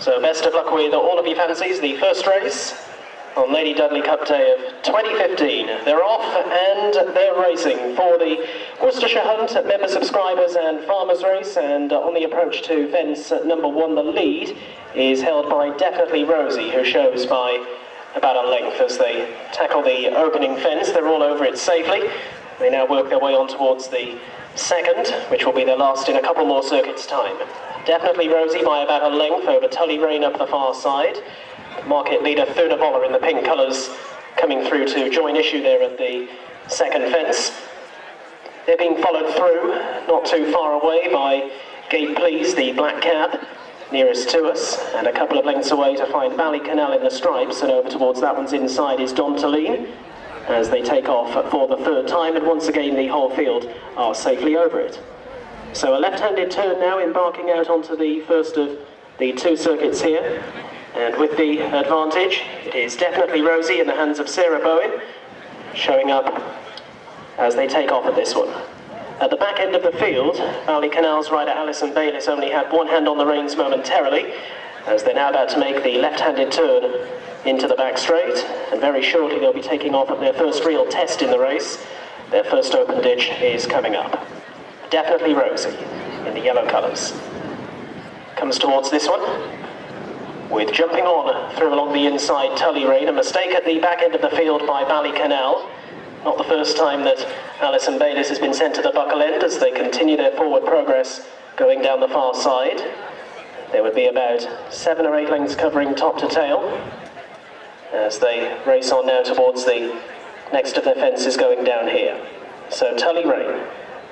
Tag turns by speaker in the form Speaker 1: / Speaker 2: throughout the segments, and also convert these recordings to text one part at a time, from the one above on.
Speaker 1: So best of luck with all of your fancies. The first race on Lady Dudley Cup Day of 2015. They're off and they're racing for the Worcestershire Hunt member subscribers and farmers race, and on the approach to fence number 1, the lead is held by Definitely Rosie, who shows by about a length as they tackle the opening fence. They're all over it safely. They now work their way on towards the second, which will be their last in a couple more circuits' time. Definitely Rosie by about a length over Tully Rain up the far side. Market leader Thoonavolla in the pink colours coming through to join issue there at the second fence. They're being followed through, not too far away, by Gate Please, the black cab, nearest to us, and a couple of lengths away to find Ballycanal in the stripes, and over towards that one's inside is Dontaline, as they take off for the third time, and once again the whole field are safely over it. So a left-handed turn now, embarking out onto the first of the 2 circuits here. And with the advantage, it is Definitely Rosie in the hands of Sarah Bowen, showing up as they take off at this one. At the back end of the field, Ballycanal's rider Alison Bayliss only had one hand on the reins momentarily, as they're now about to make the left-handed turn into the back straight, and very shortly they'll be taking off at their first real test in the race. Their first open ditch is coming up. Definitely Rosie in the yellow colours. Comes towards this one, with jumping on through along the inside Tully Rain. A mistake at the back end of the field by Ballycanal. Not the first time that Alison Bayliss has been sent to the buckle end as they continue their forward progress going down the far side. There would be about 7 or 8 lengths covering top to tail as they race on now towards the next of their fences going down here. So Tully Rain,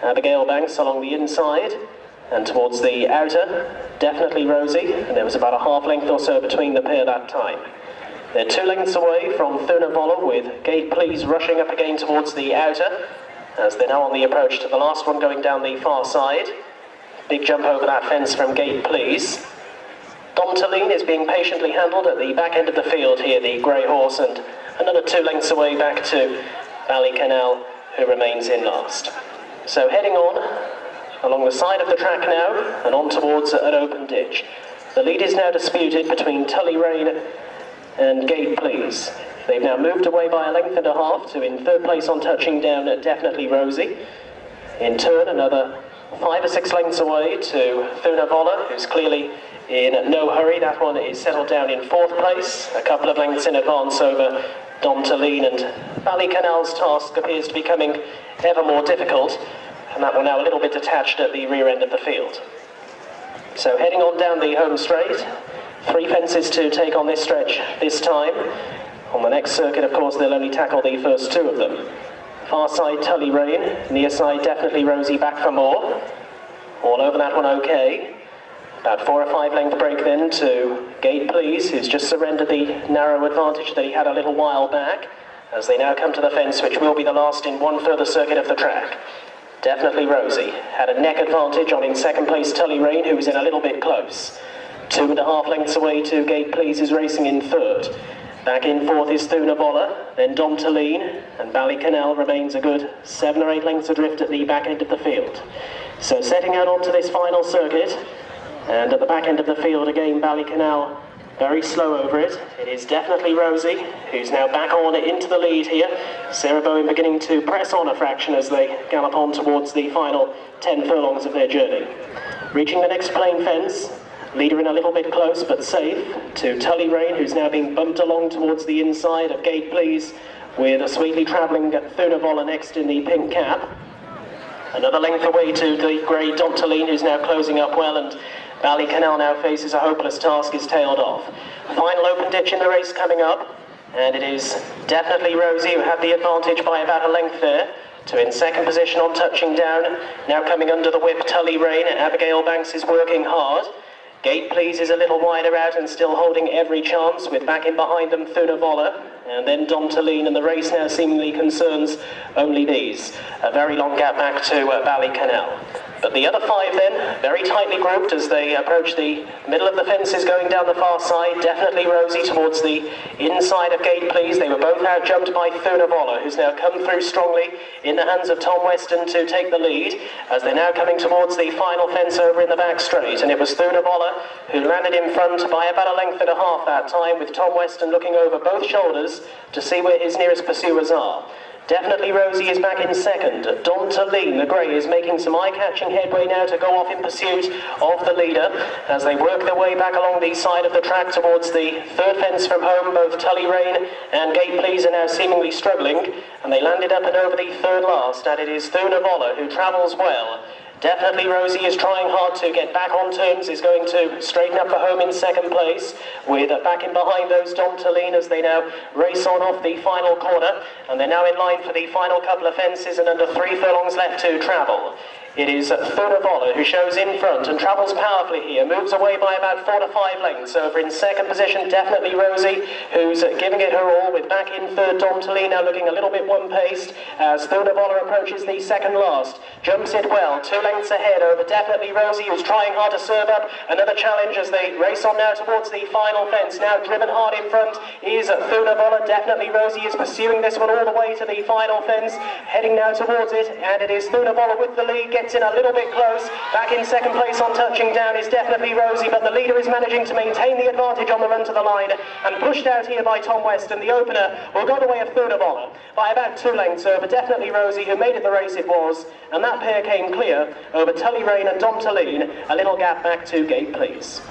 Speaker 1: Abigail Banks along the inside, and towards the outer, Definitely Rosie, and there was about a half length or so between the pair that time. They're 2 lengths away from Thoonavolla, with Gate Please rushing up again towards the outer, as they're now on the approach to the last one going down the far side. Big jump over that fence from Gate Please. Dontaline is being patiently handled at the back end of the field here, the grey horse, and another 2 lengths away back to Ballycanal, who remains in last. So heading on along the side of the track now, and on towards an open ditch. The lead is now disputed between Tully Rain and Gate Please. They've now moved away by a length and a half to in third place on touching down at Definitely Rosie. In turn, another 5 or 6 lengths away to Thoonavolla, who's clearly in no hurry. That one is settled down in 4th place, a couple of lengths in advance over Dontaline, and Ballycanal's task appears to be becoming ever more difficult, and that one now a little bit detached at the rear end of the field. So heading on down the home straight, 3 fences to take on this stretch this time. On the next circuit, of course, they'll only tackle the first 2 of them. Far side Tully Rain, near side Definitely Rosie back for more. All over that one okay. About 4 or 5 length break then to Gate Please, who's just surrendered the narrow advantage that he had a little while back, as they now come to the fence, which will be the last in one further circuit of the track. Definitely Rosie had a neck advantage on in second place Tully Rain, who was in a little bit close. 2.5 lengths away to Gate Please is racing in third. Back in fourth is Thoonavolla, then Dontaline, and Ballycanal remains a good 7 or 8 lengths adrift at the back end of the field. So setting out onto this final circuit, and at the back end of the field again Ballycanal very slow over it. It is Definitely Rosie, who's now back on into the lead here. Sarah Bowen beginning to press on a fraction as they gallop on towards the final 10 furlongs of their journey. Reaching the next plain fence, leader in a little bit close but safe to Tully Rain, who's now being bumped along towards the inside of Gate Please, with a sweetly travelling Thoonavolla next in the pink cap. Another length away to the grey Dontaline, who's now closing up well, and Ballycanal now faces a hopeless task, is tailed off. Final open ditch in the race coming up, and it is Definitely Rosie who had the advantage by about a length there, to in second position on touching down. Now coming under the whip Tully Rain, and Abigail Banks is working hard. Gate Please is a little wider out and still holding every chance, with back in behind them Thoonavolla, and then Dontaline, and the race now seemingly concerns only these. A very long gap back to Ballycanal. But the other 5 then, very tightly grouped as they approach the middle of the fences going down the far side. Definitely Rosie towards the inside of Gate Please. They were both out jumped by Thoonavolla, who's now come through strongly in the hands of Tom Weston to take the lead, as they're now coming towards the final fence over in the back straight. And it was Thoonavolla who landed in front by about a length and a half that time, with Tom Weston looking over both shoulders to see where his nearest pursuers are. Definitely Rosie is back in second. Dontaline, the grey, is making some eye-catching headway now to go off in pursuit of the leader as they work their way back along the side of the track towards the third fence from home. Both Tully Rain and Gate Please are now seemingly struggling, and they landed up and over the third last, and it is Thoonavolla who travels well. Definitely Rosie is trying hard to get back on terms, is going to straighten up for home in second place, with back in behind those Dontaline as they now race on off the final corner, and they're now in line for the final couple of fences and under 3 furlongs left to travel. It is Thoonavolla who shows in front and travels powerfully here, moves away by about 4 to 5 lengths. Over in second position, definitely Rosie, who's giving it her all, with back in third Dontaline now looking a little bit one-paced as Thoonavolla approaches the second last. Jumps it well, 2 lengths ahead over definitely Rosie, who's trying hard to serve up another challenge as they race on now towards the final fence. Now driven hard in front is Thoonavolla. Definitely Rosie is pursuing this one all the way to the final fence, heading now towards it, and it is Thoonavolla with the lead. Gets in a little bit close. Back in second place on touching down is definitely Rosie, but the leader is managing to maintain the advantage on the run to the line, and pushed out here by Tom Weston. The opener will go the way of Thoonavolla by about 2 lengths over definitely Rosie, who made it the race it was, and that pair came clear over Tully Rain and Dontaline. A little gap back to Gate Please.